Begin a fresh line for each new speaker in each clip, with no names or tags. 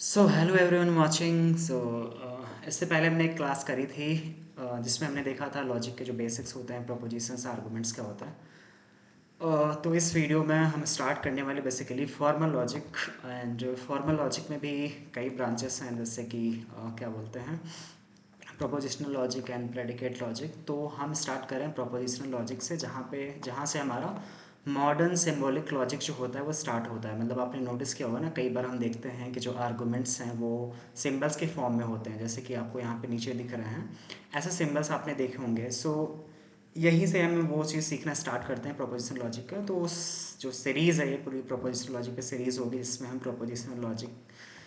So hello everyone watching. इससे पहले हमने एक क्लास करी थी जिसमें हमने देखा था लॉजिक के जो बेसिक्स होते हैं, प्रोपोजिशंस, आर्गुमेंट्स क्या होता है। तो इस वीडियो में हम स्टार्ट करने वाले basically formal logic. And formal logic में भी कई ब्रांचेस हैं, जैसे कि क्या बोलते हैं, prepositional logic and predicate logic. तो हम स्टार्ट करें प्रोपोजिशनल लॉजिक से, जहाँ से हमारा मॉडर्न सिंबॉलिक लॉजिक जो होता है वो स्टार्ट होता है। मतलब आपने नोटिस किया होगा ना, कई बार हम देखते हैं कि जो आर्गुमेंट्स हैं वो सिंबल्स के फॉर्म में होते हैं, जैसे कि आपको यहाँ पे नीचे दिख रहे हैं। ऐसे सिंबल्स आपने देखे होंगे। यहीं से हम वो चीज़ सीखना स्टार्ट करते हैं प्रोपोजिशनल लॉजिक का। तो उस जो सीरीज़ है, ये पूरी प्रोपोजिशनल लॉजिक की सीरीज़ होगी, जिसमें हम प्रोपोजिशनल लॉजिक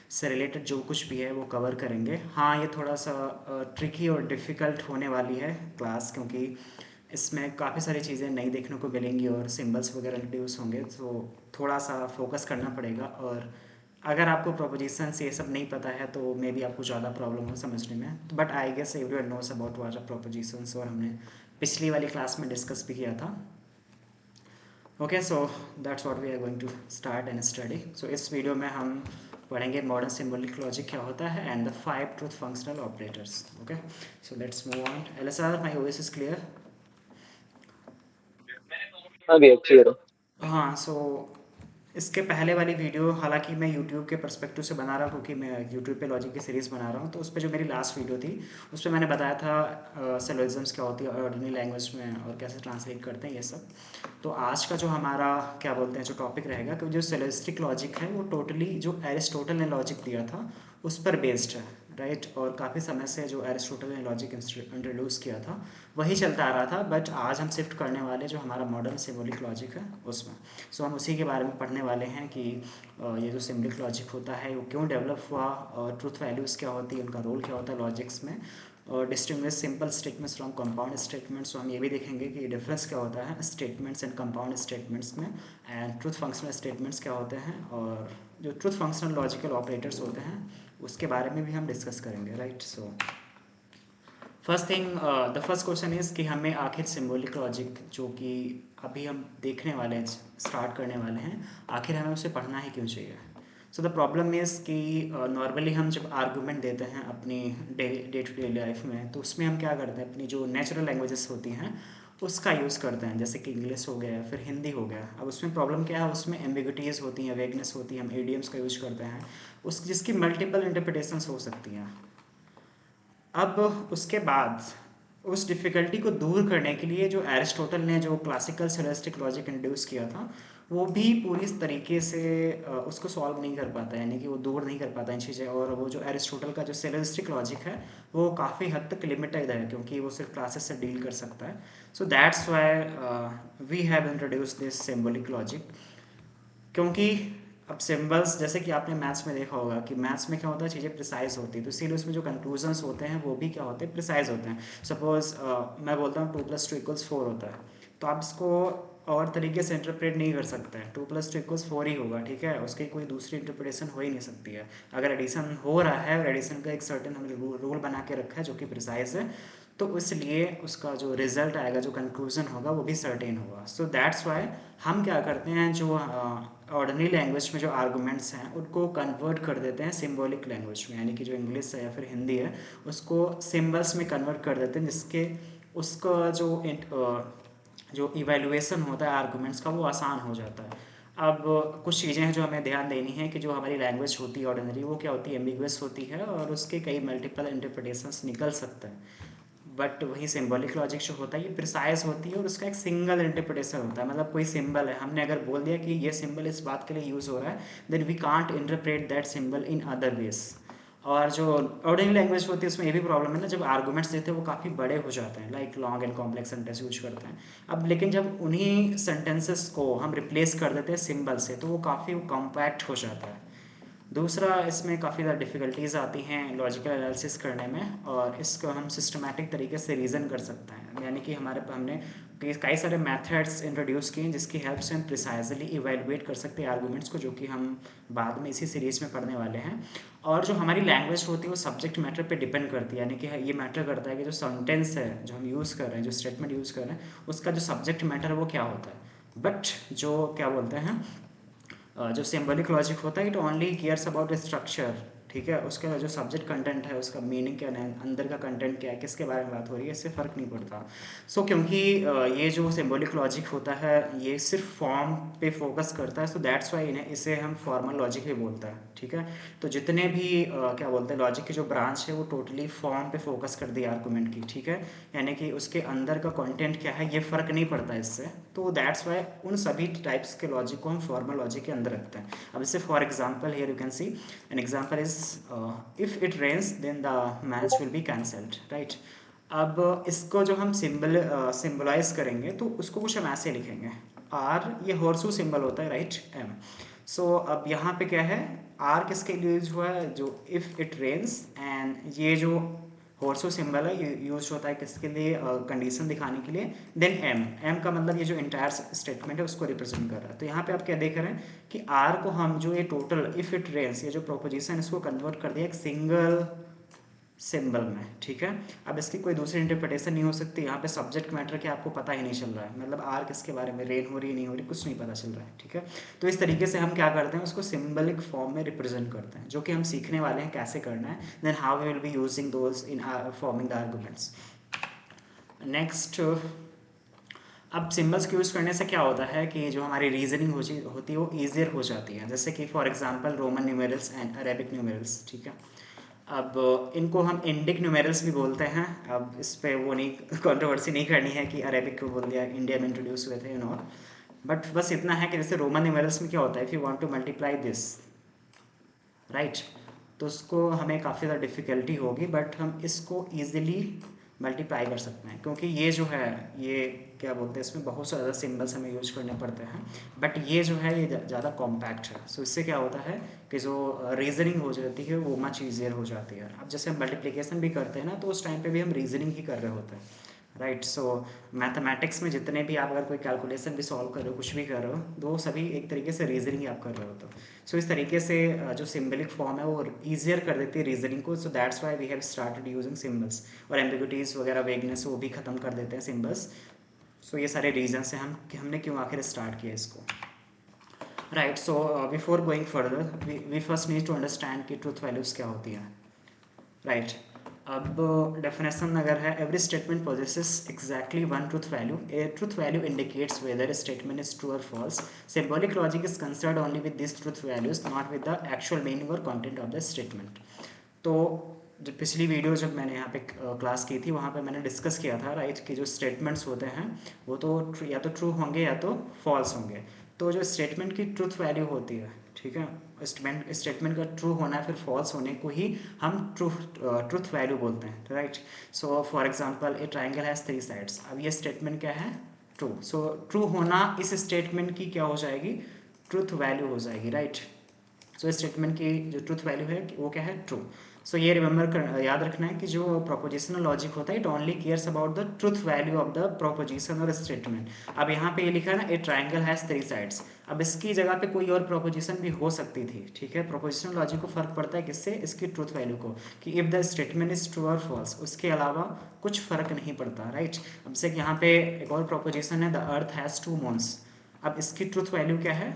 से रिलेटेड जो कुछ भी है वो कवर करेंगे। हाँ, ये थोड़ा सा ट्रिकी और डिफ़िकल्ट होने वाली है क्लास, क्योंकि इसमें काफ़ी सारी चीज़ें नई देखने को मिलेंगी और सिंबल्स वगैरह इंट्रोड्यूस होंगे, तो थोड़ा सा फोकस करना पड़ेगा। और अगर आपको प्रोपोजिशंस ये सब नहीं पता है तो मे बी आपको ज़्यादा प्रॉब्लम हो समझने में। But I guess everyone knows about what are propositions, और हमने पिछली वाली क्लास में डिस्कस भी किया था। Okay, so that's what we are going to start and study. सो इस वीडियो में हम पढ़ेंगे मॉडर्न सिंबॉलिक लॉजिक क्या होता है and the 5 truth functional operators. Okay, so let's move on. LSR, my voice is clear?
हाँ भैया क्लियर है।
हाँ, इसके पहले वाली वीडियो, हालांकि मैं यूट्यूब के पर्सपेक्टिव से बना रहा हूँ, क्योंकि मैं यूट्यूब पे लॉजिक की सीरीज़ बना रहा हूँ। तो उस पर जो मेरी लास्ट वीडियो थी, उस पर मैंने बताया था सिलोजिज्म्स क्या होती है ऑर्डिनरी लैंग्वेज में और कैसे ट्रांसलेट करते हैं ये सब। तो आज का जो हमारा क्या बोलते हैं जो टॉपिक रहेगा, कि जो सिलोजिस्टिक लॉजिक है वो टोटली जो एरिस्टोटल ने लॉजिक दिया था उस पर बेस्ड है, राइट। और काफ़ी समय से जो एरिस्टोटल ने लॉजिक इंट्रोड्यूस किया था वही चलता आ रहा था। बट आज हम शिफ्ट करने वाले जो हमारा मॉडर्न सिंबॉलिक लॉजिक है उसमें। हम उसी के बारे में पढ़ने वाले हैं कि ये जो सिंबॉलिक लॉजिक होता है वो क्यों डेवलप हुआ, और ट्रूथ वैल्यूज़ क्या होती है, उनका रोल क्या होता है लॉजिक्स में, और distinguish simple statements from compound statements. तो हम ये भी देखेंगे कि डिफरेंस क्या होता है स्टेटमेंट्स एंड कंपाउंड स्टेटमेंट्स में, एंड ट्रूथ फंक्शनल स्टेटमेंट्स क्या होते हैं, और जो ट्रूथ फंक्शनल लॉजिकल ऑपरेटर्स होते हैं उसके बारे में भी हम डिस्कस करेंगे, right. First thing, the first question is कि हमें आखिर सिंबॉलिक लॉजिक जो कि अभी हम देखने वाले हैं, स्टार्ट करने वाले हैं, आखिर हमें उसे पढ़ना ही क्यों चाहिए। सो द प्रॉब्लम इज़ कि नॉर्मली हम जब आर्गूमेंट देते हैं अपनी डे टू डे लाइफ में, तो उसमें हम क्या करते हैं, अपनी जो नेचुरल लैंग्वेजेस होती हैं उसका यूज़ करते हैं, जैसे कि इंग्लिश हो गया, फिर हिंदी हो गया। अब उसमें प्रॉब्लम क्या है, उसमें एम्बिग्विटीज़ होती हैं, वेगनेस होती है, हम एडियम्स का यूज़ करते हैं, उस जिसकी मल्टीपल इंटरप्रिटेशंस हो सकती हैं। अब उसके बाद उस डिफ़िकल्टी को दूर करने के लिए जो एरिस्टोटल ने जो क्लासिकल सिलोजिस्टिक लॉजिक इंट्रोड्यूस किया था, वो भी पूरी तरीके से उसको सॉल्व नहीं कर पाता, यानी कि वो दूर नहीं कर पाता इन चीज़ें। और वो जो एरिस्टोटल का जो सिलोजिस्टिक लॉजिक है वो काफ़ी हद तक लिमिटेड है, क्योंकि वो सिर्फ क्लासेस से डील कर सकता है। So that's why we have introduce this symbolic logic. क्योंकि अब सिंबल्स, जैसे कि आपने मैथ्स में देखा होगा कि मैथ्स में क्या होता है, चीज़ें प्रिसाइज होती है, तो इसीलिए उसमें जो कंक्लूजन्स होते हैं वो भी क्या होते हैं, प्रिसाइज होते हैं। सपोज मैं बोलता हूँ 2+2=4 होता है, तो आप इसको और तरीके से इंटरप्रेट नहीं कर सकते हैं, 2+2=4 ही होगा, ठीक है। उसकी कोई दूसरी इंटरप्रिटेशन हो ही नहीं सकती है। अगर एडिशन हो रहा है और एडिशन का एक सर्टेन हमने रूल बना के रखा है जो कि प्रिसाइज है, तो इसलिए उसका जो रिजल्ट आएगा, जो कंक्लूजन होगा, वो भी सर्टेन होगा। सो दैट्स वाई हम क्या करते हैं, जो ऑर्डिनरी लैंग्वेज में जो आर्गूमेंट्स हैं उनको कन्वर्ट कर देते हैं सिंबॉलिक लैंग्वेज में, यानी कि जो इंग्लिश है या फिर हिंदी है उसको सिम्बल्स में कन्वर्ट कर देते हैं, जिसके उसका जो इवेलुएशन होता है आर्गूमेंट्स का वो आसान हो जाता है। अब कुछ चीज़ें हैं जो हमें ध्यान देनी है, कि जो हमारी लैंग्वेज होती है ऑर्डिनरी, वो क्या होती है, एम्बिगुअस होती है और उसके कई मल्टीपल इंटरप्रिटेशंस निकल सकते हैं। बट वही सिंबॉलिक लॉजिक जो होता है ये प्रिसाइज होती है और उसका एक सिंगल इंटरप्रिटेशन होता है। मतलब कोई सिंबल है, हमने अगर बोल दिया कि ये सिंबल इस बात के लिए यूज़ हो रहा है, then we can't interpret that symbol in other ways. और जो ऑर्डिनरी लैंग्वेज होती है उसमें ये भी प्रॉब्लम है ना, जब आर्गूमेंट्स देते हैं वो काफ़ी बड़े हो जाते हैं, like long and complex sentence use करते हैं। अब लेकिन जब उन्हीं सेंटेंसेस को हम रिप्लेस कर देते हैं सिंबल से, तो वो काफ़ी कॉम्पैक्ट हो जाता है। दूसरा, इसमें काफ़ी ज़्यादा डिफ़िकल्टीज आती हैं लॉजिकल एनालिसिस करने में, और इसको हम सिस्टमैटिक तरीके से रीज़न कर सकते हैं, यानी कि हमने कई सारे मेथड्स इंट्रोड्यूस किए हैं जिसकी हेल्प से हम प्रिसाइजली इवेलुएट कर सकते हैं आर्गूमेंट्स को, जो कि हम बाद में इसी सीरीज़ में पढ़ने वाले हैं। और जो हमारी लैंग्वेज होती है वो सब्जेक्ट मैटर पे डिपेंड करती है, यानी कि ये मैटर करता है कि जो सेंटेंस है जो हम यूज़ कर रहे हैं, जो स्टेटमेंट यूज़ कर रहे हैं, उसका जो सब्जेक्ट मैटर है वो क्या होता है। बट जो क्या बोलते हैं, जो सिंबॉलिक लॉजिक होता है, it only cares about structure, ठीक है, उसका जो सब्जेक्ट कंटेंट है, उसका मीनिंग क्या है, अंदर का कंटेंट क्या है, किसके बारे में बात हो रही है, इससे फ़र्क नहीं पड़ता। सो क्योंकि ये जो सिंबॉलिक लॉजिक होता है ये सिर्फ फॉर्म पे फोकस करता है, सो दैट्स वाई इन्हें इसे हम फॉर्मल लॉजिक भी बोलते हैं, ठीक है। तो जितने भी क्या बोलते हैं लॉजिक की जो ब्रांच है वो टोटली फॉर्म पे फोकस कर दी आर्गूमेंट की, ठीक है, यानी कि उसके अंदर का कंटेंट क्या है ये फ़र्क नहीं पड़ता इससे। तो दैट्स वाई उन सभी टाइप्स के लॉजिक को हम फॉर्मल लॉजिक के अंदर रखते हैं। अब इससे for example here you can see an example is if it rains then the match will be cancelled, right. अब इसको जो हम सिम्बलाइज करेंगे तो उसको कुछ हम ऐसे लिखेंगे, आर ये हॉर्सू सिंबल होता है, राइट, एम। सो अब यहाँ पे क्या है, आर किसके लिए यूज हुआ है, जो इफ़ इट रेन्स, एंड ये जो हॉर्सो सिंबल है ये यूज होता है किसके लिए, कंडीशन दिखाने के लिए। देन एम, एम का मतलब ये जो इंटायर स्टेटमेंट है उसको रिप्रेजेंट कर रहा है। तो यहाँ पे आप क्या देख रहे हैं कि आर को हम जो ये टोटल इफ़ इट रेन्स ये जो प्रोपोजिशन इसको कन्वर्ट कर दिया एक सिंगल सिंबल में, ठीक है। अब इसकी कोई दूसरी इंटरप्रिटेशन नहीं हो सकती, यहाँ पे सब्जेक्ट मैटर के आपको पता ही नहीं चल रहा है, मतलब आर किसके बारे में, रेन हो रही है नहीं हो रही, कुछ नहीं पता चल रहा है, ठीक है। तो इस तरीके से हम क्या करते हैं उसको सिंबलिक फॉर्म में रिप्रेजेंट करते हैं, जो कि हम सीखने वाले हैं कैसे करना है, then how we will be using those in forming the arguments. Next, अब सिंबल्स को यूज़ करने से क्या होता है कि जो हमारी रीजनिंग होती है वो ईजियर हो जाती है, जैसे कि for example Roman numerals and Arabic numerals, ठीक है। अब इनको हम इंडिक न्यूमेरल्स भी बोलते हैं, अब इस पे वो नहीं कंट्रोवर्सी नहीं करनी है कि अरेबिक क्यों बोल दिया, इंडिया में इंट्रोड्यूस हुए थे और, बट बस इतना है कि जैसे रोमन न्यूमेरल्स में क्या होता है, if you want to multiply this, right, तो उसको हमें काफ़ी ज़्यादा डिफ़िकल्टी होगी, बट हम इसको ईजिली मल्टीप्लाई कर सकते हैं, क्योंकि ये जो है ये क्या बोलते हैं इसमें बहुत ज़्यादा सिंबल्स हमें यूज करने पड़ते हैं, बट ये जो है ये ज़्यादा कॉम्पैक्ट है। सो इससे क्या होता है कि जो रीजनिंग हो जाती है वो मच ईजियर हो जाती है। अब जैसे हम मल्टीप्लिकेशन भी करते हैं ना, तो उस टाइम पे भी हम रीजनिंग ही कर रहे होते हैं, राइट। सो मैथमेटिक्स में जितने भी आप अगर कोई कैलकुलेशन भी सॉल्व कर रहे हो, कुछ भी कर रहे हो, तो वो सभी एक तरीके से रीजनिंग ही आप कर रहे हो। तो सो इस तरीके से जो सिंबलिक फॉर्म है वो ईजियर कर देती है रीजनिंग को, so that's why we have started using symbols, और एम्बिग्यूटीज वगैरह वेगनेस वो भी ख़त्म कर देते हैं सिंबल्स। सो ये सारे रीजन्स हैं हम कि हमने क्यों आखिर स्टार्ट किया इसको, right. So before going further we first need to understand कि ट्रूथ वैल्यूज़ क्या होती हैं, राइट। अब डेफिनेशन अगर है, every statement possesses exactly one truth value, a truth value indicates whether statement is true और false, symbolic logic is concerned only with this truth values, not with the actual meaning और content of the statement. तो जो पिछली video जब मैंने यहाँ पे class की थी वहाँ पे मैंने डिस्कस किया था, राइट, कि जो स्टेटमेंट्स होते हैं वो तो या तो ट्रू होंगे या तो फॉल्स होंगे। तो जो स्टेटमेंट की ट्रूथ वैल्यू होती है, ठीक है, स्टेटमेंट का ट्रू होना है फिर फॉल्स होने को ही हम ट्रूथ वैल्यू बोलते हैं, right. So for example A triangle has 3 sides, अब ये स्टेटमेंट क्या है, ट्रू। सो ट्रू होना इस स्टेटमेंट की क्या हो जाएगी, ट्रूथ वैल्यू हो जाएगी, राइट। सो स्टेटमेंट की जो ट्रूथ वैल्यू है वो क्या है, ट्रू। सो ये याद रखना है कि जो प्रोपोजिशनल लॉजिक होता है it only cares about the truth value of the proposition और स्टेटमेंट। अब यहाँ पे ये लिखा है ना, ए ट्राइंगल हैज़ 3 साइड्स, अब इसकी जगह पे कोई और प्रोपोजिशन भी हो सकती थी, ठीक है। प्रोपोजिशनल लॉजिक को फर्क पड़ता है किससे, इसकी ट्रूथ वैल्यू को, कि if the statement is true और फॉल्स, उसके अलावा कुछ फर्क नहीं पड़ता, राइट। अब से यहाँ पे एक और प्रोपोजिशन है, द अर्थ हैज़ 2 मून्स, अब इसकी ट्रूथ वैल्यू क्या है,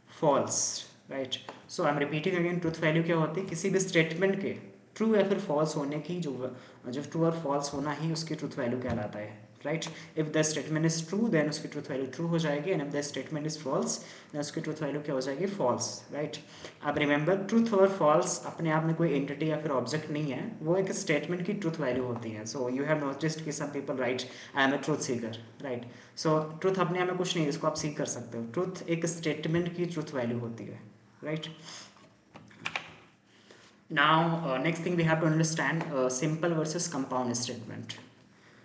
false, right. So I am repeating again, truth value क्या होती है, किसी भी स्टेटमेंट के ट्रू या फिर फॉल्स होने की जो ट्रू और फॉल्स होना ही उसकी ट्रूथ वैल्यू कहलाता है, right. If the statement is true then उसकी ट्रूथ वैल्यू ट्रू हो जाएगी, and if the statement is false then उसकी ट्रूथ वैल्यू क्या हो जाएगी, फॉल्स, राइट। अब रिमेंबर, ट्रूथ और फॉल्स अपने आप में कोई एंटिटी या फिर ऑब्जेक्ट नहीं है, वो एक स्टेटमेंट की ट्रूथ वैल्यू होती है। सो यू हैव नोटिस्ड कि some people write I am a truth seeker, right. So truth अपने आप में कुछ नहीं है, इसको आप सीख कर सकते हो, ट्रूथ एक स्टेटमेंट की ट्रूथ वैल्यू होती है, right. Now, next thing we have to understand simple versus compound statement.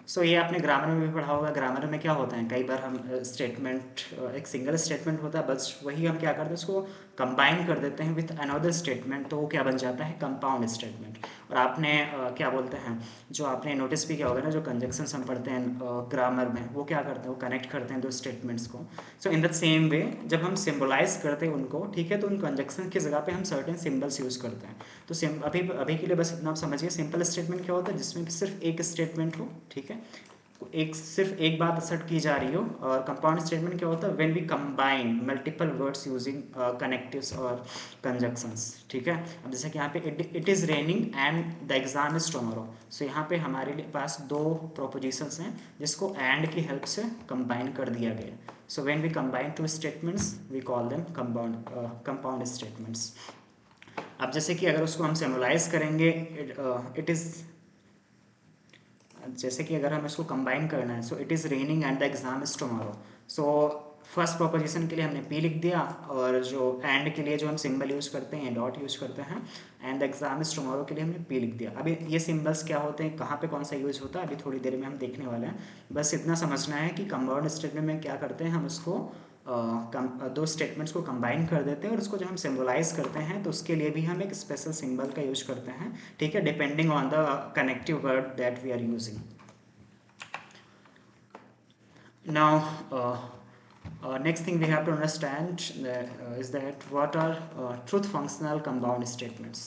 सो ये आपने ग्रामर में भी पढ़ा होगा, ग्रामर में क्या होता है, कई बार हम स्टेटमेंट एक सिंगल स्टेटमेंट होता है, बस वही हम क्या करते हैं उसको कंबाइन कर देते हैं विथ अनदर स्टेटमेंट, तो वो क्या बन जाता है, कंपाउंड स्टेटमेंट। और आपने क्या बोलते हैं, जो आपने नोटिस भी किया होगा ना, जो कंजक्शंस हम पढ़ते हैं ग्रामर में, वो क्या करते हैं, वो कनेक्ट करते हैं दो स्टेटमेंट्स को। सो इन द सेम वे जब हम सिम्बलाइज करते हैं उनको, ठीक है, तो उन कंजक्शन की जगह पे हम सर्टेन सिम्बल्स यूज़ करते हैं। तो अभी के लिए बस इतना आप समझिए, सिंपल स्टेटमेंट क्या होता है, जिसमें सिर्फ एक स्टेटमेंट हो, ठीक है, एक सिर्फ एक बात असर्ट की जा रही हो। और कंपाउंड स्टेटमेंट क्या होता है, when we combine multiple words using connectives और कंजक्शंस। ठीक है, अब जैसे कि यहाँ पे it is raining and the exam is tomorrow. So यहाँ पे हमारे पास दो प्रोपोजिशंस हैं जिसको एंड की हेल्प से कंबाइन कर दिया गया। So when we combine two statements we call them compound statements. अब जैसे कि अगर उसको हम सिम्बलाइज करेंगे, इट इज़, जैसे कि अगर हम इसको कंबाइन करना है, so it is raining and the exam is tomorrow. So first proposition के लिए हमने पी लिख दिया, और जो एंड के लिए जो हम सिंबल यूज़ करते हैं, डॉट यूज़ करते हैं, and the exam is tomorrow के लिए हमने पी लिख दिया। अभी ये सिंबल्स क्या होते हैं, कहाँ पे कौन सा यूज़ होता है, अभी थोड़ी देर में हम देखने वाले हैं। बस इतना समझना है कि कंपाउंड स्टेटमेंट में क्या करते हैं, हम उसको दो स्टेटमेंट्स को कंबाइन कर देते हैं, और उसको जब हम सिम्बलाइज करते हैं तो उसके लिए भी हम एक स्पेशल सिंबल का यूज करते हैं। ठीक है, depending on the connective word that we are using. Now, next thing we have to understand is that what are truth functional compound statements.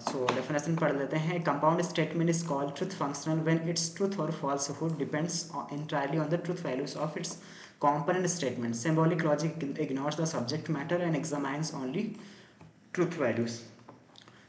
So definition पढ़ लेते हैं। Compound statement is called truth functional when its truth or falsehood depends entirely on the truth values of its component statement. Symbolic logic ignores the subject matter and examines only truth values.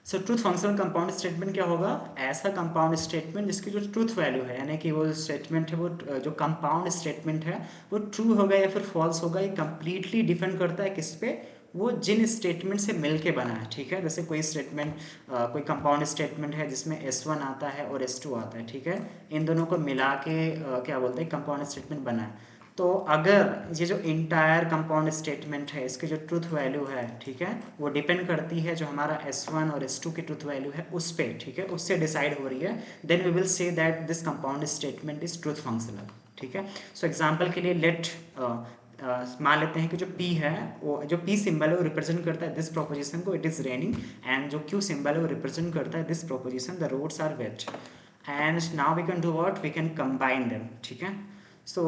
So truth functional compound statement क्या होगा, ऐसा compound statement जिसकी जो truth value है, यानी कि वो statement है, वो जो कंपाउंड स्टेटमेंट है वो ट्रू होगा या फिर फॉल्स होगा, ये कंप्लीटली डिपेंड करता है किस पे, वो जिन स्टेटमेंट से मिल के बना है। ठीक है, जैसे कोई स्टेटमेंट, कोई कंपाउंड स्टेटमेंट है जिसमें S1 आता है और S2 आता है। ठीक है, इन दोनों को मिला के क्या बोलते हैं, कंपाउंड स्टेटमेंट बना है। तो अगर ये जो इंटायर कंपाउंड स्टेटमेंट है, इसकी जो ट्रूथ वैल्यू है, ठीक है, वो डिपेंड करती है जो हमारा S1 और S2 की ट्रूथ वैल्यू है उस पर, ठीक है, उससे डिसाइड हो रही है, then we will say that this compound statement is truth functional. ठीक है, सो एग्जाम्पल के लिए लेट मान लेते हैं कि जो P है, वो जो P सिंबल है वो रिप्रेजेंट करता है दिस प्रोपोजिशन को, इट इज़ रेनिंग, एंड जो Q सिंबल है वो रिप्रेजेंट करता है this proposition, the roads are wet, and now we can do what, we can combine them. ठीक है, सो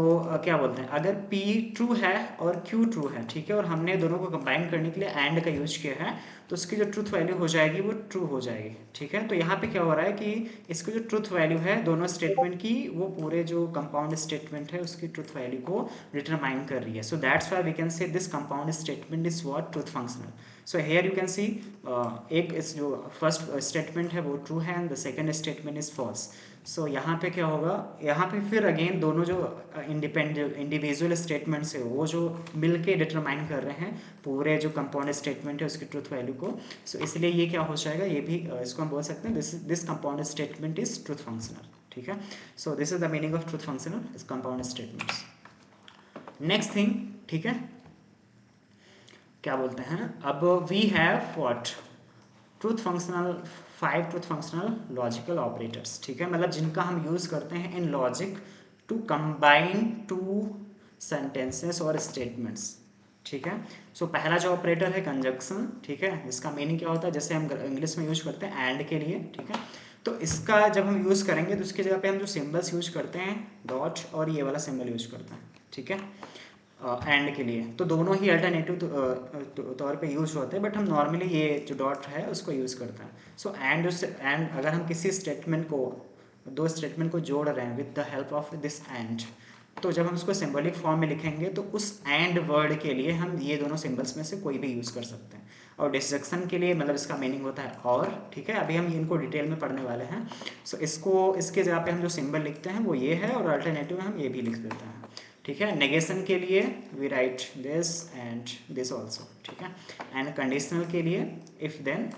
क्या बोलते हैं, अगर P ट्रू है और Q ट्रू है, ठीक है, और हमने दोनों को कंबाइन करने के लिए एंड का यूज किया है, तो उसकी जो ट्रूथ वैल्यू हो जाएगी वो ट्रू हो जाएगी। ठीक है, तो यहाँ पे क्या हो रहा है कि इसकी जो ट्रूथ वैल्यू है दोनों स्टेटमेंट की, वो पूरे जो कंपाउंड स्टेटमेंट है उसकी ट्रूथ वैल्यू को डिटरमाइन कर रही है। So that's why we can say this compound statement is what, truth functional. So here you can see एक इस जो फर्स्ट स्टेटमेंट है वो ट्रू है and the second statement is false. So यहाँ पे क्या होगा, यहाँ पे फिर अगेन दोनों जो इंडिविजुअल स्टेटमेंट्स है वो जो मिल के डिटरमाइन कर रहे हैं पूरे जो कंपाउंड स्टेटमेंट है उसकी ट्रूथ वैल्यू को। सो इसलिए ये क्या हो जाएगा, ये भी इसको हम बोल सकते हैं this compound statement is truth functional. ठीक है, so this is the meaning of truth functional is compound statements. Next thing, ठीक है, क्या बोलते हैं, अब we have what, truth functional, 5 truth functional logical operators. ठीक है, मतलब जिनका हम यूज़ करते हैं in logic to combine two sentences और स्टेटमेंट्स। ठीक है, सो पहला जो ऑपरेटर है कंजक्शन। ठीक है, जिसका मीनिंग क्या होता है, जैसे हम इंग्लिश में यूज करते हैं एंड के लिए। ठीक है, तो इसका जब हम यूज़ करेंगे तो उसकी जगह पे हम जो सिंबल्स यूज करते हैं, डॉट और ये वाला सिंबल यूज करते हैं। ठीक है, एंड के लिए तो दोनों ही अल्टरनेटिव तौर पे यूज होते हैं, बट हम नॉर्मली ये जो डॉट है उसको यूज़ करते हैं। सो एंड अगर हम किसी स्टेटमेंट को, दो स्टेटमेंट को जोड़ रहे हैं with the help of this and, तो जब हम उसको सिंबॉलिक फॉर्म में लिखेंगे तो उस एंड वर्ड के लिए हम ये दोनों सिंबल्स में से कोई भी यूज़ कर सकते हैं। और डिसजक्शन के लिए मतलब इसका मीनिंग होता है और। ठीक है, अभी हम इनको डिटेल में पढ़ने वाले हैं। सो इसको, इसके जगह पे हम जो सिंबल लिखते हैं वो ये है, और अल्टरनेटिव में हम ये भी लिख देते हैं। ठीक है, नेगेशन के लिए we write this and this also. ठीक है, एंड कंडीशनल के लिए इफ देन,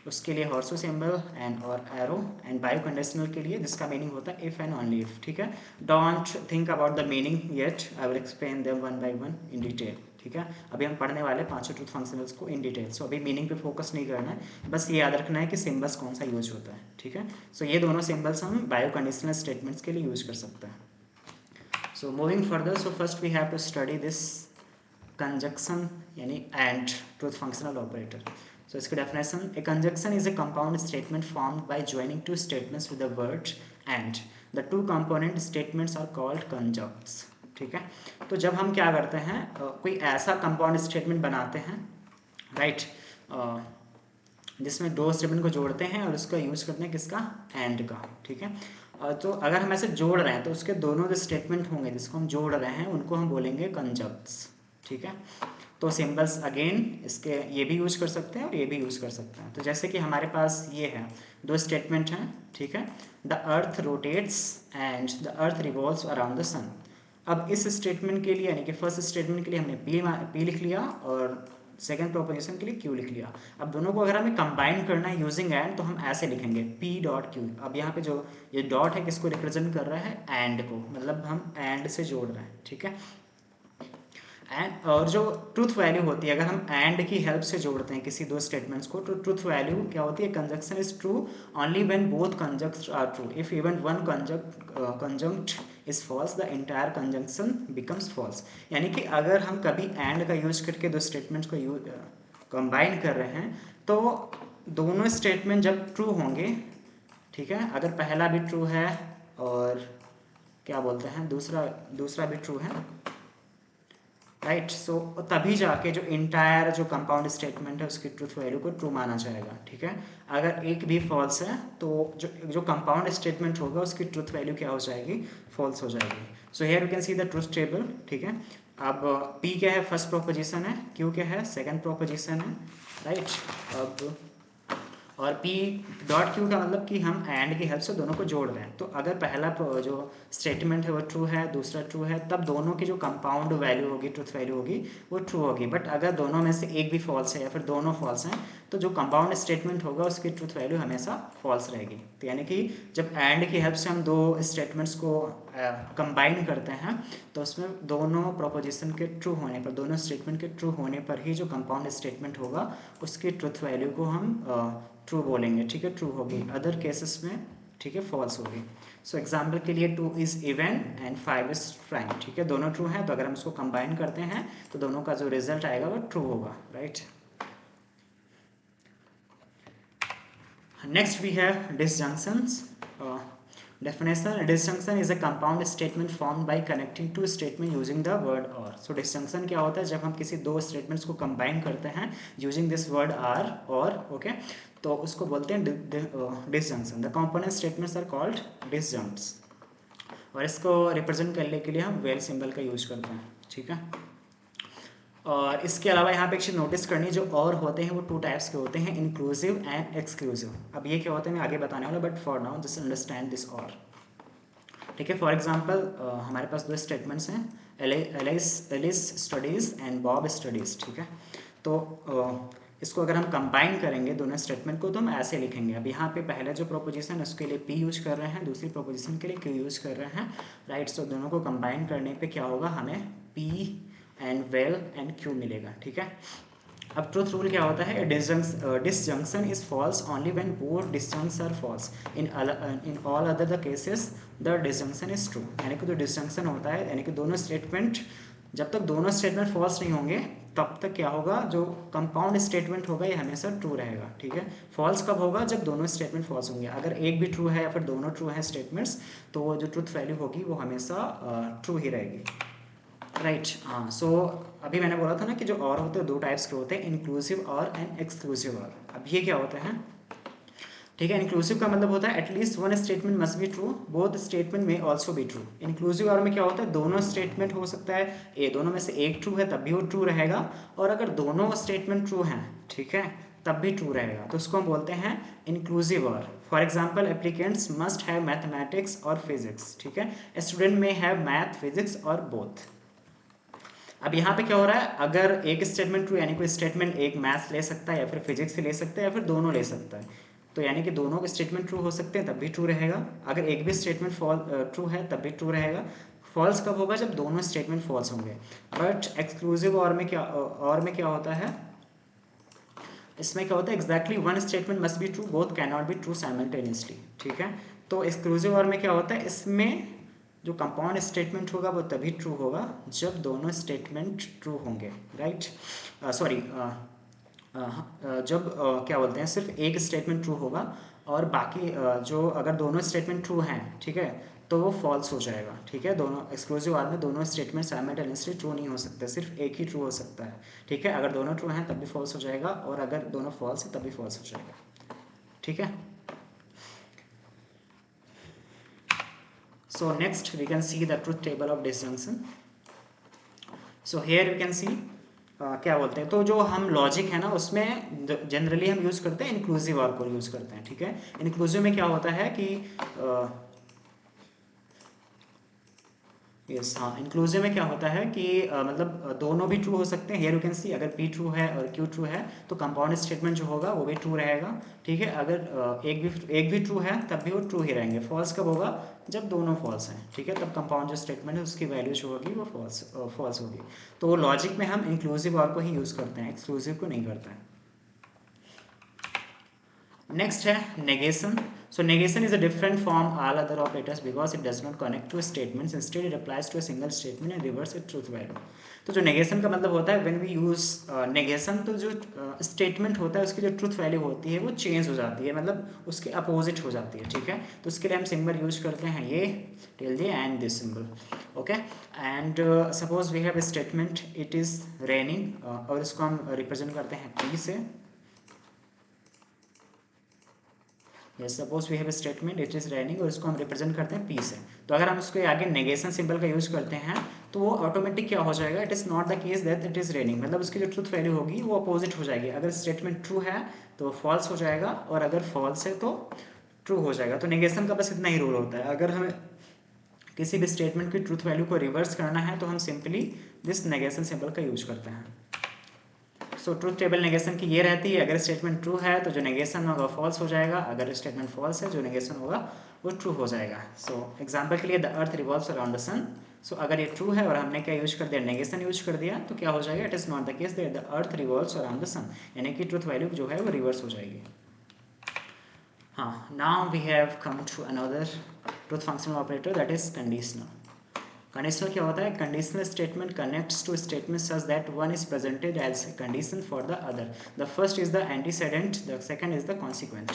उसके लिए हॉर्सो सिंबल एंड और एरो, एंड बायो कंडीशनल के लिए जिसका मीनिंग होता है इफ एंड ओनली इफ। ठीक है, don't think about the meaning yet, I will explain them one by one in detail. ठीक है, अभी हम पढ़ने वाले पांचों ट्रूथ फंक्शनल्स को इन डिटेल। सो अभी मीनिंग पे फोकस नहीं करना है, बस ये याद रखना है कि सिंबल्स कौन सा यूज होता है। ठीक है, सो ये दोनों सिंबल्स हम बायो कंडीशनल स्टेटमेंट्स के लिए यूज कर सकते हैं। So moving further, so first we have to study this conjunction यानी and truth functional operator. So इसकी definition, a conjunction is a compound statement formed by joining two statements with the word and. The two component statements are called conjuncts. ठीक है, तो जब हम क्या करते हैं, कोई ऐसा कंपाउंड स्टेटमेंट बनाते हैं, राइट, जिसमें दो स्टेटमेंट को जोड़ते हैं और उसका यूज़ करते हैं किसका, एंड का। ठीक है, तो अगर हम ऐसे जोड़ रहे हैं तो उसके दोनों जो स्टेटमेंट होंगे जिसको हम जोड़ रहे हैं उनको हम बोलेंगे कंजक्ट्स, ठीक है। तो सिंबल्स अगेन इसके ये भी यूज कर सकते हैं और ये भी यूज कर सकते हैं। तो जैसे कि हमारे पास ये है, दो स्टेटमेंट हैं, ठीक है। The earth rotates and the earth revolves around the sun. अब इस स्टेटमेंट के लिए यानी कि फर्स्ट स्टेटमेंट के लिए हमने पी लिख लिया और सेकेंड प्रोपोजिशन के लिए क्यू लिख लिया। अब दोनों को अगर हमें कंबाइन करना है यूजिंग एंड तो हम ऐसे लिखेंगे पी डॉट क्यू। अब यहाँ पे जो ये डॉट है किसको रिप्रेजेंट कर रहा है, एंड को, मतलब हम एंड से जोड़ रहे हैं, ठीक है। एंड और जो ट्रूथ वैल्यू होती है अगर हम एंड की हेल्प से जोड़ते हैं किसी दो स्टेटमेंट्स को तो ट्रूथ वैल्यू क्या होती है, conjunction is true only when both conjuncts are true. If even one conjunct is false the entire conjunction becomes false. यानी कि अगर हम कभी एंड का यूज करके दो स्टेटमेंट्स को कंबाइन कर रहे हैं तो दोनों स्टेटमेंट जब ट्रू होंगे, ठीक है, अगर पहला भी ट्रू है और क्या बोलते हैं दूसरा भी ट्रू है, राइट। सो तभी जाके जो इंटायर जो कंपाउंड स्टेटमेंट है उसकी ट्रूथ वैल्यू को ट्रू माना जाएगा, ठीक है। अगर एक भी फॉल्स है तो जो कंपाउंड स्टेटमेंट होगा उसकी ट्रूथ वैल्यू क्या हो जाएगी, फॉल्स हो जाएगी। So here you can see the truth table, ठीक है। अब पी क्या है, फर्स्ट प्रोपोजिशन है, क्यू क्या है, सेकंड प्रोपोजिशन है, राइट। अब और P डॉट क्यू का मतलब कि हम एंड की हेल्प से दोनों को जोड़ रहे हैं। तो अगर पहला जो स्टेटमेंट है वो ट्रू है, दूसरा ट्रू है, तब दोनों की जो कंपाउंड वैल्यू होगी, ट्रूथ वैल्यू होगी, वो ट्रू होगी। बट अगर दोनों में से एक भी फॉल्स है या फिर दोनों फॉल्स हैं तो जो कंपाउंड स्टेटमेंट होगा उसकी ट्रूथ वैल्यू हमेशा फॉल्स रहेगी। तो यानी कि जब एंड की हेल्प से हम दो स्टेटमेंट्स को कंबाइन करते हैं तो उसमें दोनों प्रोपोजिशन के ट्रू होने पर, दोनों स्टेटमेंट के ट्रू होने पर ही जो कंपाउंड स्टेटमेंट होगा उसकी ट्रूथ वैल्यू को हम ट्रू बोलेंगे, ठीक है, ट्रू होगी। अदर केसेस में, ठीक है, फॉल्स होगी। सो एग्जाम्पल के लिए 2 is even and 5 is prime, ठीक है, दोनों ट्रू हैं तो अगर हम इसको कंबाइन करते हैं तो दोनों का जो रिजल्ट आएगा वो ट्रू होगा, right. Next we have disjunctions. Definition: disjunction is a compound statement formed by connecting two statements using the word or. So disjunction क्या होता है, जब हम किसी दो statements को combine करते हैं using this word are or, okay, तो उसको बोलते हैं disjunction. The component statements are called disjuncts. और इसको represent करने के लिए हम whale symbol का यूज करते हैं, ठीक है। और इसके अलावा यहाँ पे एक चीज़ नोटिस करनी, जो और होते हैं वो टू टाइप्स के होते हैं, इंक्लूसिव एंड एक्सक्लूसिव। अब ये क्या होता है मैं आगे बताने वाला, but for now just understand this और, ठीक है। फॉर एग्जांपल हमारे पास दो स्टेटमेंट्स हैं, Alice studies and Bob studies, ठीक है। तो इसको अगर हम कंबाइन करेंगे दोनों स्टेटमेंट को तो हम ऐसे लिखेंगे। अब यहाँ पे पहले जो प्रोपोजिशन है उसके लिए पी यूज कर रहे हैं, दूसरी प्रोपोजिशन के लिए क्यू यूज कर रहे हैं, राइट। सो दोनों को कंबाइन करने पे क्या होगा, हमें P and well and Q मिलेगा, ठीक है। अब ट्रूथ रूल क्या होता है, disjunction is false only when both disjunctions are false, in all other the cases the disjunction is true. यानी कि जो डिसजंक्शन होता है यानी कि दोनों स्टेटमेंट, जब तक दोनों स्टेटमेंट फॉल्स नहीं होंगे तब तक क्या होगा, जो कंपाउंड स्टेटमेंट होगा ये हमेशा ट्रू रहेगा, ठीक है। फॉल्स कब होगा, जब दोनों स्टेटमेंट फॉल्स होंगे। अगर एक भी ट्रू है या फिर दोनों ट्रू हैं स्टेटमेंट्स तो वो जो ट्रूथ वैल्यू होगी वो हमेशा ट्रू ही रहेगी, राइट। हाँ, सो अभी मैंने बोला था ना कि जो और होते हैं दो टाइप्स के होते हैं, इंक्लूसिव और एंड एक्सक्लूसिव और। अब ये क्या होते हैं, ठीक है। इंक्लूसिव का मतलब होता है at least one statement must be true, both statement में ऑल्सो बी ट्रू। इंक्लूसिव और में क्या होता है, दोनों स्टेटमेंट हो सकता है, ये दोनों में से एक ट्रू है तब भी वो ट्रू रहेगा, और अगर दोनों स्टेटमेंट ट्रू हैं, ठीक है, तब भी ट्रू रहेगा। तो उसको हम बोलते हैं इंक्लूसिव और। For example applicants must have mathematics और फिजिक्स, ठीक है, स्टूडेंट में हैव मैथ फिजिक्स और बोथ। अब यहाँ पे क्या हो रहा है, अगर एक स्टेटमेंट ट्रू यानी कोई स्टेटमेंट एक मैथ्स ले सकता है या फिर फिजिक्स से ले सकता है या फिर दोनों ले सकता है, तो यानी कि दोनों के स्टेटमेंट ट्रू हो सकते हैं तब भी ट्रू रहेगा। अगर एक भी स्टेटमेंट ट्रू है तब भी ट्रू रहेगा। फॉल्स कब होगा, जब दोनों स्टेटमेंट फॉल्स होंगे। बट एक्सक्लूसिव और में क्या होता है, इसमें क्या होता है, exactly one statement must be true, both can not be true simultaneously, ठीक है। तो एक्सक्लूसिव और में क्या होता है, इसमें जो कंपाउंड स्टेटमेंट होगा वो तभी ट्रू होगा जब दोनों स्टेटमेंट ट्रू होंगे, राइट। सॉरी, जब क्या बोलते हैं, सिर्फ एक स्टेटमेंट ट्रू होगा और बाकी जो अगर दोनों स्टेटमेंट ट्रू हैं, ठीक है, तो वो फॉल्स हो जाएगा, ठीक है। दोनों एक्सक्लूसिव आर में दोनों स्टेटमेंट साइमल्टेनियसली ट्रू नहीं हो सकते, सिर्फ एक ही ट्रू हो सकता है, ठीक है। अगर दोनों ट्रू हैं तब भी फॉल्स हो जाएगा और अगर दोनों फॉल्स हैं तब भी फॉल्स हो जाएगा, ठीक है। So next we can see the truth table of disjunction. So here we can see क्या बोलते हैं, तो जो हम लॉजिक है ना उसमें जनरली हम यूज़ करते हैं इंक्लूसिव और को यूज़ करते हैं, ठीक है। इंक्लूसिव में क्या होता है कि यस हाँ, इंक्लूसिव में क्या होता है कि मतलब दोनों भी ट्रू हो सकते हैं। हियर यू कैन सी अगर P ट्रू है और Q ट्रू है तो कंपाउंड स्टेटमेंट जो होगा वो भी ट्रू रहेगा, ठीक है। अगर एक भी ट्रू है तब भी वो ट्रू ही रहेंगे। फॉल्स कब होगा, जब दोनों फॉल्स हैं, ठीक है, तब कंपाउंड जो स्टेटमेंट है उसकी वैल्यू जो होगी वो फॉल्स होगी। तो लॉजिक में हम इंक्लूसिव और को ही यूज़ करते हैं, एक्सक्लूसिव को नहीं करते हैं। नेक्स्ट है negation. So negation is a different from all other operators because it does not connect two statements, instead it applies to a single statement and reverse it truth value. तो जो negation का मतलब होता है when we use negation, तो जो statement होता है उसकी जो ट्रूथ वैल्यू होती है वो चेंज हो जाती है, मतलब उसके अपोजिट हो जाती है, ठीक है। तो उसके लिए हम सिंबल यूज करते हैं ये till the end this symbol, okay. And suppose we have a statement it is raining और इसको हम रिप्रेजेंट करते हैं P से। Yes, suppose we have a statement it is raining और इसको हम रिप्रेजेंट करते हैं P से। तो अगर हम उसके आगे नेगेशन सिंबल का यूज़ करते हैं तो वो ऑटोमेटिक क्या हो जाएगा, it is not the case that it is raining, मतलब उसकी जो ट्रूथ वैल्यू होगी वो अपोजिट हो जाएगी। अगर स्टेटमेंट ट्रू है तो फॉल्स हो जाएगा और अगर फॉल्स है तो ट्रू हो जाएगा। तो नेगेशन का बस इतना ही रूल होता है। अगर हमें किसी भी स्टेटमेंट की ट्रूथ वैल्यू को रिवर्स करना है तो हम सिंपली दिस नेगेशन सिंबल का यूज करते हैं। सो ट्रूथ टेबल नेगेशन की ये रहती है, अगर स्टेटमेंट ट्रू है तो जो नेगेशन होगा फॉल्स हो जाएगा, अगर स्टेटमेंट फॉल्स है जो नेगेशन होगा वो ट्रू हो जाएगा। सो एग्जांपल के लिए the earth revolves around the sun. So अगर ये ट्रू है और हमने क्या यूज कर दिया, नेगेशन यूज कर दिया, तो क्या हो जाएगा, it is not the case that the earth revolves around the sun, यानी कि ट्रूथ वैल्यू जो है वो रिवर्स हो जाएगी। हाँ, now we have come to another truth functional operator that is conditional. Conditional क्या होता है, conditional statement connects two statement such that one is presented as condition for the other. The first is the antecedent, the second is the consequent.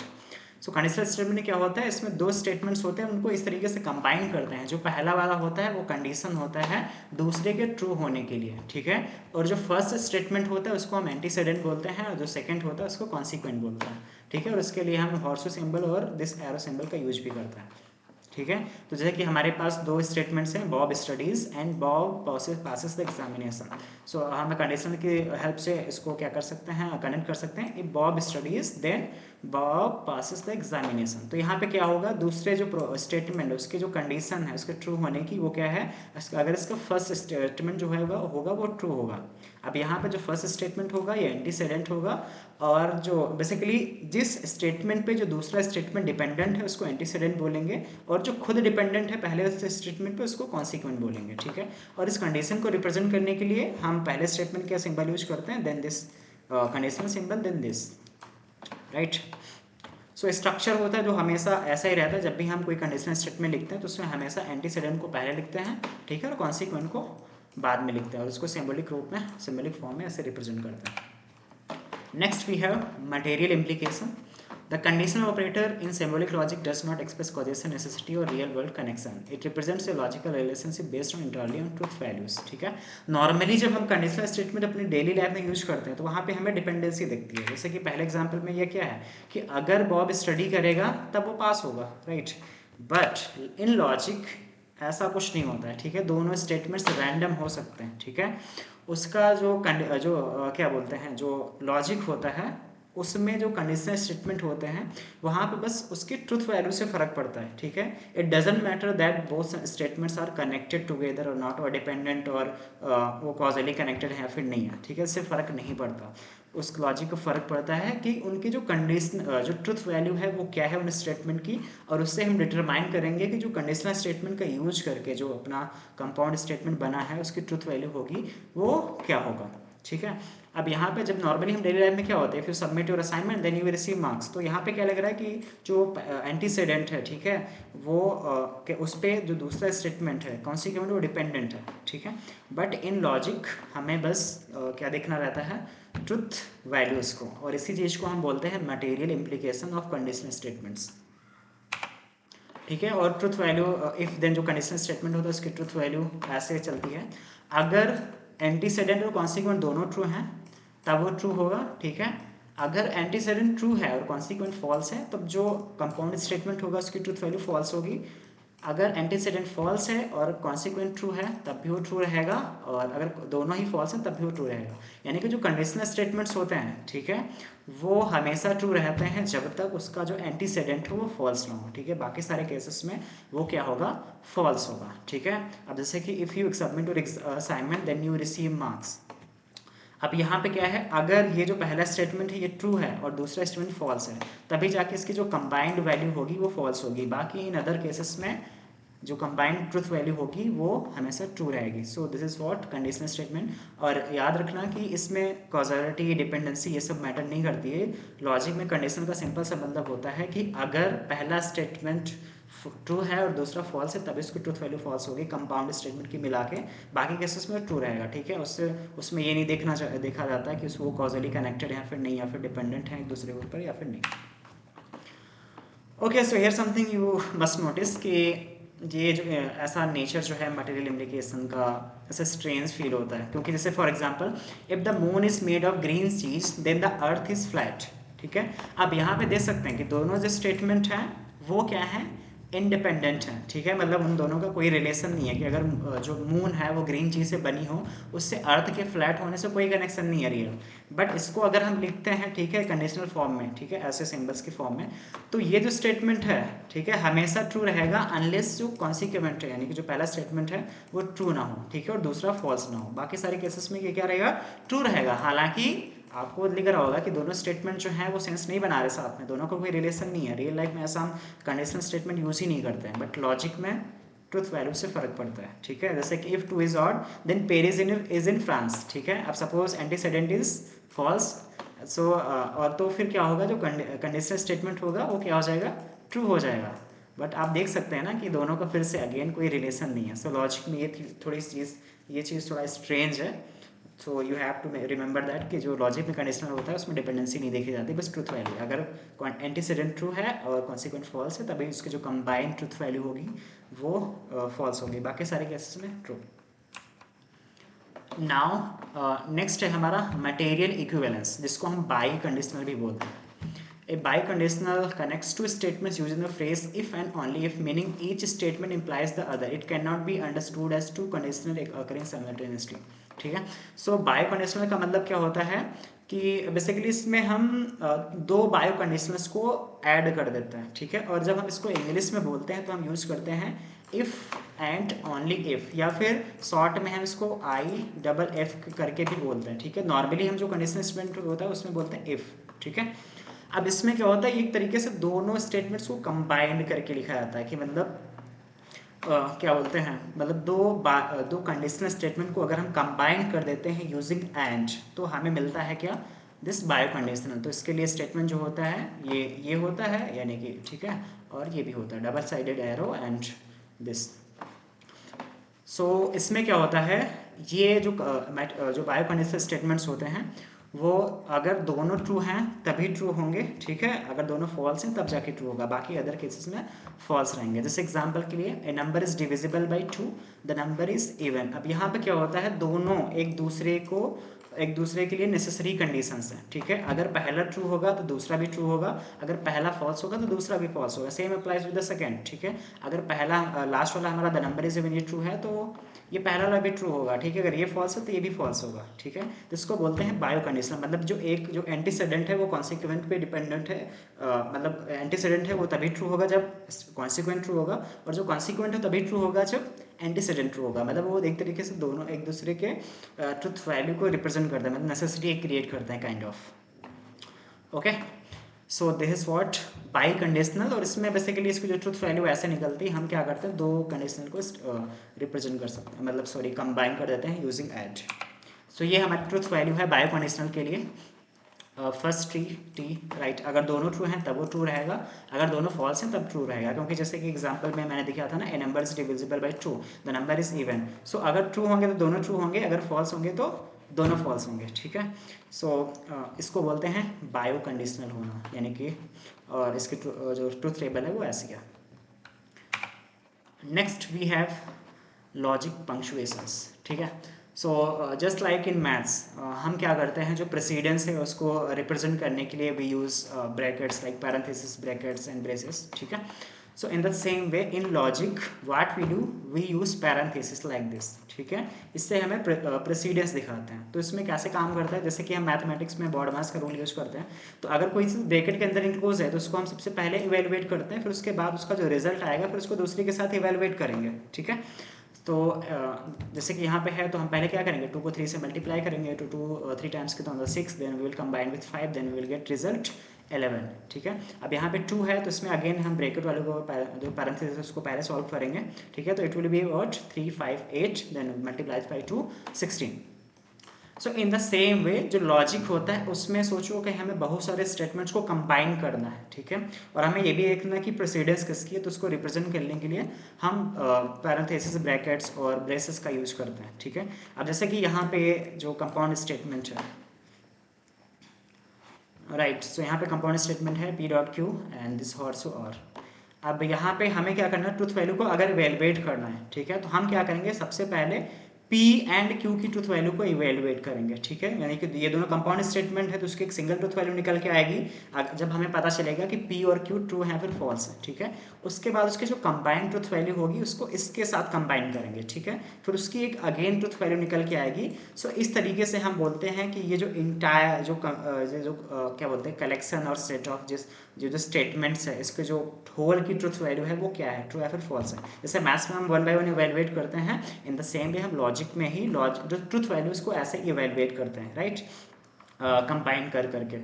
So conditional statement क्या होता है, इसमें दो statements होते हैं, उनको इस तरीके से कंबाइन करते हैं। जो पहला वाला होता है वो कंडीशन होता है दूसरे के ट्रू होने के लिए, ठीक है। और जो फर्स्ट स्टेटमेंट होता है उसको हम एंटीसेडेंट बोलते हैं और जो सेकंड होता है उसको कॉन्सिक्वेंट बोलते हैं, ठीक है। और इसके लिए हम हॉर्स सिंबल और दिस एरो सिंबल का यूज भी करते हैं, ठीक है। तो जैसे कि हमारे पास दो स्टेटमेंट्स हैं, Bob studies and Bob passes the examination. So हम कंडीशन की हेल्प से इसको क्या कर सकते हैं, कनेक्ट कर सकते हैं। If Bob studies then Bob passes the examination. तो यहाँ पे क्या होगा, दूसरे जो स्टेटमेंट उसके जो कंडीशन है उसके ट्रू होने की वो क्या है, अगर इसका फर्स्ट स्टेटमेंट जो है होगा वो ट्रू होगा। अब यहाँ पे जो फर्स्ट स्टेटमेंट होगा ये एंटीसेडेंट होगा, और जो बेसिकली जिस स्टेटमेंट पे जो दूसरा स्टेटमेंट डिपेंडेंट है उसको एंटीसेडेंट बोलेंगे, और जो खुद डिपेंडेंट है पहले उस स्टेटमेंट पे उसको कॉन्सिक्वेंट बोलेंगे, ठीक है। और इस कंडीशन को रिप्रेजेंट करने के लिए हम पहले स्टेटमेंट का सिंबल यूज करते हैं, then this conditional symbol, then this, right. So structure होता है जो हमेशा ऐसा ही रहता है, जब भी हम कोई कंडीशनल स्टेटमेंट लिखते हैं तो उसमें हमेशा एंटीसेडेंट को पहले लिखते हैं, ठीक है, और कॉन्सिक्वेंट को बाद में लिखते हैं, और उसको सिंबॉलिक रूप में, सिंबॉलिक फॉर्म में ऐसे रिप्रेजेंट करते हैं। Next we have material implication. The conditional operator in symbolic logic does not express causation, necessity or real world connection. It represents a logical relationship based on entirely on truth values, ठीक है। Normally जब हम conditional statement अपनी daily life में use करते हैं तो वहाँ पे हमें डिपेंडेंसी दिखती है। जैसे कि पहले एग्जांपल में ये क्या है कि अगर बॉब स्टडी करेगा तब वो पास होगा, राइट। बट इन लॉजिक ऐसा कुछ नहीं होता है, ठीक है। दोनों स्टेटमेंट्स रैंडम हो सकते हैं, ठीक है। उसका जो क्या बोलते हैं, जो लॉजिक होता है उसमें जो कंडीशनल स्टेटमेंट होते हैं वहाँ पे बस उसकी ट्रूथ वैल्यू से फ़र्क पड़ता है, ठीक है। It doesn't matter that both statements are connected together or not, or dependent, or वो कॉजली कनेक्टेड है या फिर नहीं है, ठीक है। इससे फ़र्क नहीं पड़ता, उस लॉजिक का फ़र्क पड़ता है कि उनकी जो कंडीशन जो ट्रूथ वैल्यू है वो क्या है उन स्टेटमेंट की, और उससे हम डिटरमाइन करेंगे कि जो कंडीशनल स्टेटमेंट का यूज करके जो अपना कंपाउंड स्टेटमेंट बना है उसकी ट्रूथ वैल्यू होगी वो क्या होगा, ठीक है। अब यहाँ पे जब नॉर्मली हम डेली लाइफ में क्या होता है, if you submit your assignment then you will receive marks, तो यहाँ पे क्या लग रहा है कि जो एंटीसेडेंट है, ठीक है, वो कि उस पर जो दूसरा स्टेटमेंट है कॉन्सिक्वेंट वो डिपेंडेंट है, ठीक है। बट इन लॉजिक हमें बस क्या देखना रहता है, ट्रुथ वैल्यूज़ को, और इसी चीज़ को हम बोलते हैं material implication of conditional statements, ठीक है। और ट्रुथ वैल्यू इफ देन जो कंडीशनल स्टेटमेंट होता है उसकी ट्रुथ वैल्यू ऐसे चलती है, अगर एंटीसेडेंट और कॉन्सिक्वेंट दोनों ट्रू हैं तब वो ट्रू होगा, ठीक है। अगर एंटीसेडेंट ट्रू है और कॉन्सिक्वेंट फॉल्स है तब जो कंपाउंड स्टेटमेंट होगा उसकी ट्रुथ वैल्यू फॉल्स होगी, अगर एंटीसेडेंट फॉल्स है और कॉन्सिक्वेंट ट्रू है तब भी वो ट्रू रहेगा, और अगर दोनों ही फॉल्स हैं तब भी वो ट्रू रहेगा। यानी कि जो कंडीशनल स्टेटमेंट्स होते हैं, ठीक है, वो हमेशा ट्रू रहते हैं जब तक उसका जो एंटीसेडेंट हो वो फॉल्स ना हो, ठीक है। बाकी सारे केसेस में वो क्या होगा, फॉल्स होगा, ठीक है। अब जैसे कि if you submit your assignment then you receive marks. अब यहाँ पे क्या है, अगर ये जो पहला स्टेटमेंट है ये ट्रू है और दूसरा स्टेटमेंट फॉल्स है, तभी जाके इसकी जो कंबाइंड वैल्यू होगी वो फॉल्स होगी। बाकी इन अदर केसेस में जो कंबाइंड ट्रुथ वैल्यू होगी वो हमेशा ट्रू रहेगी। So this is what conditional statement. और याद रखना कि इसमें कॉजलिटी, डिपेंडेंसी ये सब मैटर नहीं करती है। लॉजिक में कंडीशनल का सिंपल सा मतलब होता है कि अगर पहला स्टेटमेंट ट्रू है और दूसरा फॉल्स है तब इसकी ट्रूथ वैल्यू फॉल्स होगी, कंपाउंड स्टेटमेंट की मिला के। बाकी केसेस में ट्रू रहेगा, ठीक है। उसमें ये नहीं देखा जाता है कि वो कॉजली कनेक्टेड है या फिर नहीं, या फिर डिपेंडेंट है एक दूसरे के ऊपर या फिर नहीं। Okay, so here something you must notice कि ये जो ऐसा नेचर जो है मटेरियल इम्प्लीकेशन का ऐसा स्ट्रेंज फील होता है, क्योंकि जैसे for example if the moon is made of green cheese then the earth is flat, ठीक है। अब यहाँ पे देख सकते हैं कि दोनों जो स्टेटमेंट हैं वो क्या है, इंडिपेंडेंट है, ठीक है। मतलब उन दोनों का कोई रिलेशन नहीं है कि अगर जो मून है वो ग्रीन चीज़ से बनी हो, उससे अर्थ के फ्लैट होने से कोई कनेक्शन नहीं है रियल। बट इसको अगर हम लिखते हैं, ठीक है, कंडीशनल फॉर्म में, ठीक है, ऐसे सिंबल्स की फॉर्म में, तो ये जो स्टेटमेंट है, ठीक है, हमेशा ट्रू रहेगा अनलेस जो कॉन्सिक्वेंट है, यानी कि जो पहला स्टेटमेंट है वो ट्रू ना हो, ठीक है, और दूसरा फॉल्स ना हो। बाकी सारे केसेस में ये क्या रहेगा, ट्रू रहेगा। हालांकि आपको लिख रहा होगा कि दोनों स्टेटमेंट जो हैं वो सेंस नहीं बना रहे साथ में, दोनों का कोई रिलेशन नहीं है। रियल लाइफ में ऐसा हम कंडीशनल स्टेटमेंट यूज़ ही नहीं करते हैं, बट लॉजिक में ट्रुथ वैल्यू से फर्क पड़ता है, ठीक है। जैसे कि if two is odd then Paris is in France, ठीक है। अब suppose antecedent is false, so और तो फिर क्या होगा, जो कंडीशनल स्टेटमेंट होगा वो क्या हो जाएगा, ट्रू हो जाएगा। बट आप देख सकते हैं ना कि दोनों का फिर से अगेन कोई रिलेशन नहीं है। सो लॉजिक में ये चीज़ थोड़ा स्ट्रेंज है। So you have to remember that कि जो लॉजिक में कंडीशनल होता है उसमें डिपेंडेंसी नहीं देखी जाती, बस ट्रुथ वैल्यू। अगर एंटीसेडेंट ट्रू है और कॉन्सिक्वेंट फॉल्स है तभी उसकी जो कंबाइंड ट्रुथ वैल्यू होगी वो फॉल्स होगी, बाकी सारे केसेस में ट्रू। नाउ नेक्स्ट है हमारा मटेरियल इक्विवेलेंस, जिसको हम बाई कंडीशनल भी बोलते हैं। A biconditional connects two statements using the phrase if and only if, meaning each statement implies the other. It cannot be understood as two conditional occurring simultaneously, ठीक है। सो bio conditional का मतलब क्या होता है कि बेसिकली इसमें हम दो बायो कंडीशनल्स को ऐड कर देते हैं, ठीक है। और जब हम इसको इंग्लिश में बोलते हैं तो हम यूज़ करते हैं इफ़ एंड ओनली इफ़, या फिर शॉर्ट में हम इसको IFF करके भी बोलते हैं, ठीक है। नॉर्मली हम जो कंडीशनल स्टेटमेंट होता है उसमें बोलते हैं इफ़, ठीक है। अब इसमें क्या होता है, एक तरीके से दोनों स्टेटमेंट्स को कंबाइंड करके लिखा जाता है कि मतलब क्या बोलते हैं, मतलब दो कंडीशनल स्टेटमेंट को अगर हम कंबाइन कर देते हैं यूजिंग एंड, तो हमें मिलता है क्या, दिस बायो कंडीशनल। तो इसके लिए स्टेटमेंट जो होता है ये होता है, यानी कि, ठीक है, और ये भी होता है double sided arrow and this. So इसमें क्या होता है, ये जो बायो कंडीशनल स्टेटमेंट्स होते हैं वो अगर दोनों ट्रू हैं तभी ट्रू होंगे, ठीक है। अगर दोनों फॉल्स हैं तब जाके ट्रू होगा, बाकी अदर केसेस में फॉल्स रहेंगे। जैसे एग्जांपल के लिए a number is divisible by 2 the number is even. अब यहाँ पे क्या होता है, दोनों एक दूसरे के लिए नेसेसरी कंडीशंस हैं, ठीक है। अगर पहला ट्रू होगा तो दूसरा भी ट्रू होगा, अगर पहला फॉल्स होगा तो दूसरा भी फॉल्स होगा। Same applies with the second, ठीक है। अगर पहला लास्ट वाला हमारा द नंबर इज इवन ये ट्रू है तो ये पहला वाला भी ट्रू होगा, ठीक है। अगर ये फॉल्स है तो ये भी फॉल्स होगा, ठीक है। तो इसको बोलते हैं बायो कंडीशनल। मतलब जो एंटीसेडेंट है वो कॉन्सिक्वेंट पे डिपेंडेंट है, मतलब एंटीसेडेंट है वो तभी ट्रू होगा जब कॉन्सिक्वेंट ट्रू होगा, और जो कॉन्सिक्वेंट है तभी ट्रू होगा जब एंटीसेडेंट ट्रू होगा। मतलब वो एक तरीके से दोनों एक दूसरे के ट्रुथ वैल्यू को रिप्रेजेंट करते हैं, मतलब नेसेसिटी क्रिएट करते हैं kind of. Okay, so this is what by conditional. और इसमें बेसिकली इसकी जो ट्रुथ वैल्यू ऐसे निकलती है, हम क्या करते हैं, दो कंडीशनल को रिप्रेजेंट कर सकते हैं, मतलब सॉरी कंबाइन कर देते हैं यूजिंग ऐड। सो ये हमारी ट्रुथ वैल्यू है बायो कंडीशनल के लिए। फर्स्ट टी राइट, अगर दोनों ट्रू हैं तब वो ट्रू रहेगा, अगर दोनों फॉल्स हैं तब ट्रू रहेगा, क्योंकि जैसे कि एग्जांपल में मैंने दिखाया था ना, a number is divisible by 2 the number is even. So अगर ट्रू होंगे तो दोनों ट्रू होंगे, अगर फॉल्स होंगे तो दोनों फॉल्स होंगे, ठीक है। सो इसको बोलते हैं बायो कंडीशनल होना, यानी कि और इसकी जो ट्रूथ टेबल है वो ऐसी है। Next we have logic punctuations, ठीक है। So just like in maths हम क्या करते हैं, जो प्रेसिडेंस है उसको रिप्रेजेंट करने के लिए we use brackets like parenthesis, brackets and braces, ठीक है। So in the same way in logic what we do, we use parenthesis like this, ठीक है। इससे हमें प्रेसिडेंस दिखाते हैं। तो इसमें कैसे काम करता है, जैसे कि हम मैथमेटिक्स में बॉडमास का रूल यूज करते हैं, तो अगर कोई चीज़ ब्रैकेट के अंदर इंक्लोज है तो उसको हम सबसे पहले इवेलुएट करते हैं, फिर उसके बाद उसका जो रिजल्ट आएगा फिर उसको दूसरे के साथ इवेलुएट करेंगे, ठीक है। तो जैसे कि यहाँ पे है तो हम पहले क्या करेंगे, 2 को 3 से मल्टीप्लाई करेंगे, तो 2 3 टाइम्स के तो 6, then we will combine with 5, then we will get result 11, ठीक है। अब यहाँ पे 2 है तो इसमें अगेन हम ब्रैकेट वाले को जो पैरेंथेसिस है उसको पहले सॉल्व करेंगे, ठीक है। तो it will be what 3 5 8, then multiplied by 2 16। So in the same way जो लॉजिक होता है उसमें सोचो कि हमें बहुत सारे स्टेटमेंट्स को कंबाइन करना है, ठीक है। और हमें ये भी देखना है कि प्रेसिडेंस किसकी है, तो उसको रिप्रेजेंट करने के लिए हम पैरेंथेसिस, ब्रैकेट्स और ब्रेसेस का यूज करते हैं, ठीक है। अब जैसे कि यहाँ पे जो कंपाउंड स्टेटमेंट है, राइट, सो यहाँ पे कंपाउंड स्टेटमेंट है P dot Q and this also और। अब यहाँ पे हमें क्या करना है, ट्रुथ वैल्यू को अगर इवेलुएट करना है, ठीक है, तो हम क्या करेंगे, सबसे पहले P एंड Q की ट्रुथ वैल्यू को इवेलुएट करेंगे, ठीक है। यानी कि ये दोनों कंपाउंड स्टेटमेंट है तो उसकी एक सिंगल ट्रुथ वैल्यू निकल के आएगी जब हमें पता चलेगा कि P और Q ट्रू है फिर फॉल्स है, ठीक है। उसके बाद उसकी जो कंबाइंड ट्रुथ वैल्यू होगी उसको इसके साथ कंबाइन करेंगे, ठीक है, फिर उसकी एक अगेन ट्रुथ वैल्यू निकल के आएगी। सो इस तरीके से हम बोलते हैं कि ये जो इंटायर जो क्या बोलते हैं कलेक्शन और सेट ऑफ जो स्टेटमेंट्स है इसके जो होल की ट्रुथ वैल्यू है वो क्या है, ट्रू है फिर फॉल्स है। जैसे मैथ्स में हम 1 बाय 1 इवेलुएट करते हैं, इन द सेम वे हम लॉजिक में ही जो ट्रुथ वैल्यूज को ऐसे इवेलुएट करते हैं, राइट, कंबाइन कर करके।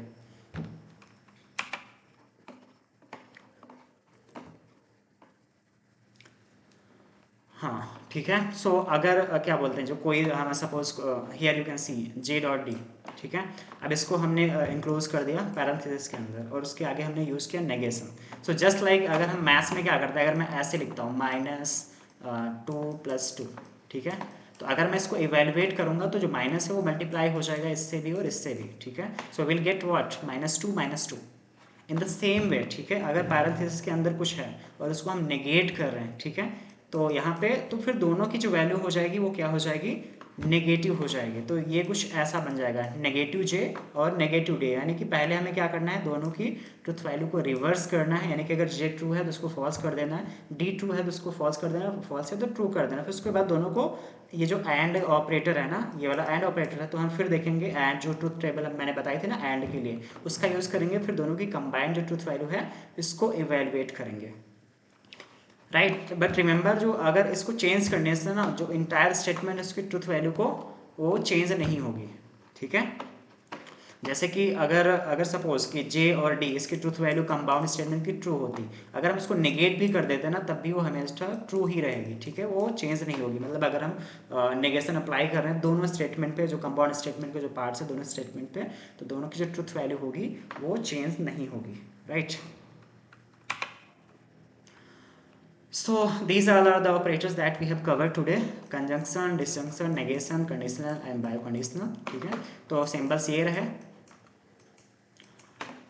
हाँ, ठीक है। सो अगर क्या बोलते हैं जो कोई हम suppose here you can C J dot D, ठीक है। अब इसको हमने इंक्लोज कर दिया पैरेंथेसिस के अंदर और उसके आगे हमने यूज़ किया नेगेशन। सो जस्ट लाइक अगर हम मैथ्स में क्या करते हैं, अगर मैं ऐसे लिखता हूँ -2 + 2, ठीक है, तो अगर मैं इसको इवेलुएट करूँगा तो जो माइनस है वो मल्टीप्लाई हो जाएगा इससे भी और इससे भी, ठीक है। So will get what -2 in the same वे, ठीक है। अगर पैरेंथेसिस के अंदर कुछ है और उसको हम नेगेट कर रहे हैं, ठीक है, तो यहाँ पे तो फिर दोनों की जो वैल्यू हो जाएगी वो क्या हो जाएगी, नेगेटिव हो जाएगी। तो ये कुछ ऐसा बन जाएगा नेगेटिव जे और नेगेटिव डे, यानी कि पहले हमें क्या करना है, दोनों की ट्रुथ वैल्यू को रिवर्स करना है, यानी कि अगर जे ट्रू है तो उसको फॉल्स कर देना है, डी ट्रू है तो उसको फॉल्स कर देना, फॉल्स है तो ट्रू कर देना। फिर उसके बाद दोनों को ये जो एंड ऑपरेटर है ना, ये वाला एंड ऑपरेटर है, तो हम फिर देखेंगे एंड जो ट्रुथ टेबल मैंने बताई थी ना एंड के लिए, उसका यूज़ करेंगे, फिर दोनों की कंबाइंड जो ट्रुथ वैल्यू है इसको इवेलुएट करेंगे, राइट। बट रिमेंबर जो अगर इसको चेंज करने से ना जो इंटायर स्टेटमेंट है उसकी ट्रुथ वैल्यू को वो चेंज नहीं होगी, ठीक है। जैसे कि अगर सपोज कि जे और डी इसकी ट्रुथ वैल्यू कंपाउंड स्टेटमेंट की ट्रू होती, अगर हम उसको नेगेट भी कर देते ना तब भी वो हमेशा ट्रू ही रहेगी, ठीक है, वो चेंज नहीं होगी। मतलब अगर हम नेगेशन अप्लाई कर रहे हैं दोनों स्टेटमेंट पे, जो कंपाउंड स्टेटमेंट के जो पार्ट्स है दोनों स्टेटमेंट पे, तो दोनों की जो ट्रुथ वैल्यू होगी वो चेंज नहीं होगी, right. So these all are the operators that we have covered today: conjunction, disjunction, negation, conditional and bioconditional, ठीक है। तो सिंबल्स ये रहे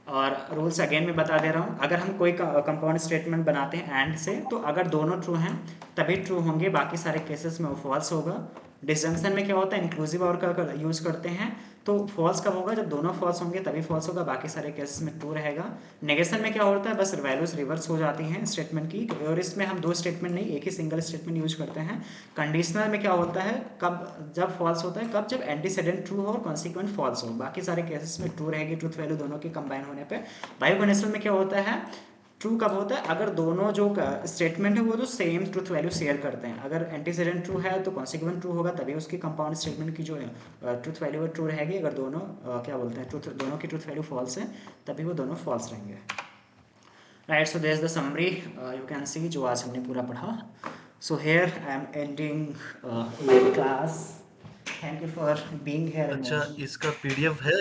और रूल्स अगेन मैं बता दे रहा हूँ। अगर हम कोई कंपाउंड स्टेटमेंट बनाते हैं एंड से, तो अगर दोनों ट्रू हैं तभी ट्रू होंगे, बाकी सारे केसेस में वो फॉल्स होगा। डिसजंक्शन में क्या होता है, इंक्लूसिव और का यूज़ करते हैं, तो फॉल्स कब होगा, जब दोनों फॉल्स होंगे तभी फॉल्स होगा, बाकी सारे केसेस में ट्रू रहेगा। नेगेशन में क्या होता है, बस वैल्यूज रिवर्स हो जाती हैं स्टेटमेंट की, और इसमें हम दो स्टेटमेंट नहीं एक ही सिंगल स्टेटमेंट यूज करते हैं। कंडीशनल में क्या होता है, कब जब फॉल्स होता है, कब जब एंटीसेडेंट ट्रू हो और कॉन्सिक्वेंट फॉल्स हो, बाकी सारे केसेस में ट्रू रहेगी ट्रूथ वैल्यू दोनों की कंबाइन होने पे। बायोकंडीशनल में क्या होता है, ट्रू कब होता है, अगर दोनों जो स्टेटमेंट है वो तो सेम ट्रूथ वैल्यू शेयर करते हैं। अगर एंटीसेडेंट ट्रू है तो कॉन्सिक्वेंट ट्रू होगा, तभी उसकी कंपाउंड स्टेटमेंट की जो ट्रूथ वैल्यू है ट्रू रहेगी। अगर दोनों क्या बोलते हैं दोनों की ट्रूथ वैल्यू फॉल्स है तभी वो दोनों फॉल्स रहेंगे, right. So there is the summary, you can see जो आज हमने पूरा पढ़ा। So here I am ending my class, thank you for being here.
अच्छा, इसका पीडीएफ है?